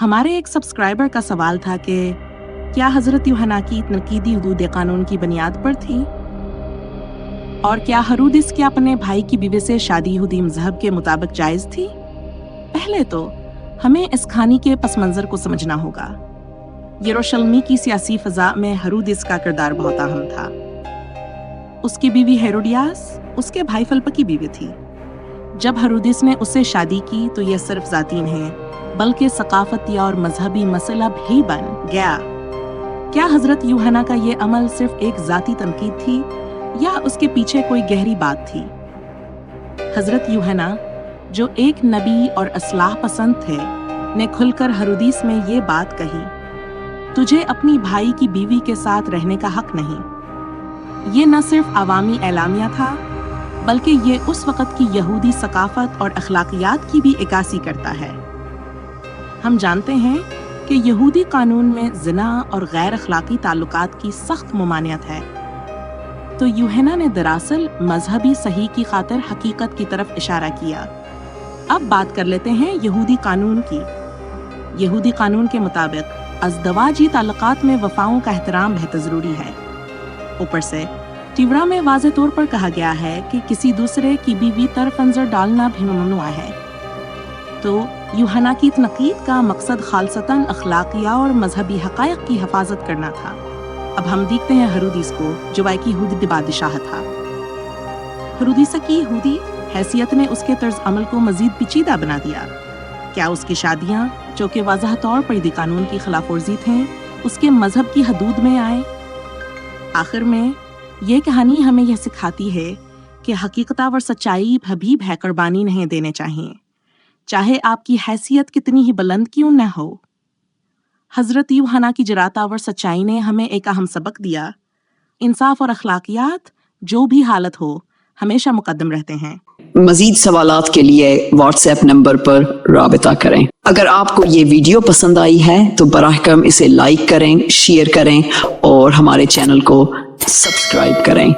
ہمارے ایک سبسکرائبر کا سوال تھا کہ کیا حضرت یوحنا کی تنقیدی حدود قانون کی بنیاد پر تھی؟ اور کیا ہرودس کے اپنے بھائی کی بیوی سے شادی یہودی مذہب کے مطابق جائز تھی؟ پہلے تو ہمیں اس کہانی کے پس منظر کو سمجھنا ہوگا۔ یروشلمی کی سیاسی فضا میں ہرودس کا کردار بہت اہم تھا۔ اس کی بیوی ہیروڈیاس اس کے بھائی فلپ کی بیوی تھی۔ جب ہرودس نے اس سے شادی کی تو یہ صرف ذاتی نہیں بلکہ ثقافتی اور مذہبی مسئلہ بھی بن گیا۔ کیا حضرت یوحنا کا یہ عمل صرف ایک ذاتی تنقید تھی یا اس کے پیچھے کوئی گہری بات تھی؟ حضرت یوحنا جو ایک نبی اور اصلاح پسند تھے نے کھل کر ہرودیس میں یہ بات کہی، تجھے اپنی بھائی کی بیوی کے ساتھ رہنے کا حق نہیں۔ یہ نہ صرف عوامی اعلامیہ تھا بلکہ یہ اس وقت کی یہودی ثقافت اور اخلاقیات کی بھی عکاسی کرتا ہے۔ ہم جانتے ہیں کہ یہودی قانون میں زنا اور غیر اخلاقی تعلقات کی سخت ممانعت ہے، تو یوحنا نے دراصل مذہبی صحیح کی خاطر حقیقت کی طرف اشارہ کیا۔ اب بات کر لیتے ہیں یہودی قانون کی۔ یہودی قانون کے مطابق ازدواجی تعلقات میں وفاؤں کا احترام بہت ضروری ہے۔ اوپر سے تیورا میں واضح طور پر کہا گیا ہے کہ کسی دوسرے کی بیوی طرف نظر ڈالنا بھی ممنوع ہے۔ تو یوحنا کی تنقید کا مقصد خالصتاً اخلاقیہ اور مذہبی حقائق کی حفاظت کرنا تھا۔ اب ہم دیکھتے ہیں ہرودیس کو جو ایک یہودی بادشاہ تھا۔ ہرودیس کی یہودی حیثیت نے اس کے طرز عمل کو مزید پیچیدہ بنا دیا۔ کیا اس کی شادیاں جو کہ واضح طور پر یہودی قانون کی خلاف ورزی تھیں اس کے مذہب کی حدود میں آئے؟ آخر میں یہ کہانی ہمیں یہ سکھاتی ہے کہ حقیقت اور سچائی حبیب ہے قربانی نہیں دینے چاہیے، چاہے آپ کی حیثیت کتنی ہی بلند کیوں نہ ہو۔ حضرت یوحنا کی جرات اور سچائی نے ہمیں ایک اہم سبق دیا۔ انصاف اور اخلاقیات جو بھی حالت ہو ہمیشہ مقدم رہتے ہیں۔ مزید سوالات کے لیے واٹس ایپ نمبر پر رابطہ کریں۔ اگر آپ کو یہ ویڈیو پسند آئی ہے تو براہ کرم اسے لائک کریں، شیئر کریں اور ہمارے چینل کو سبسکرائب کریں۔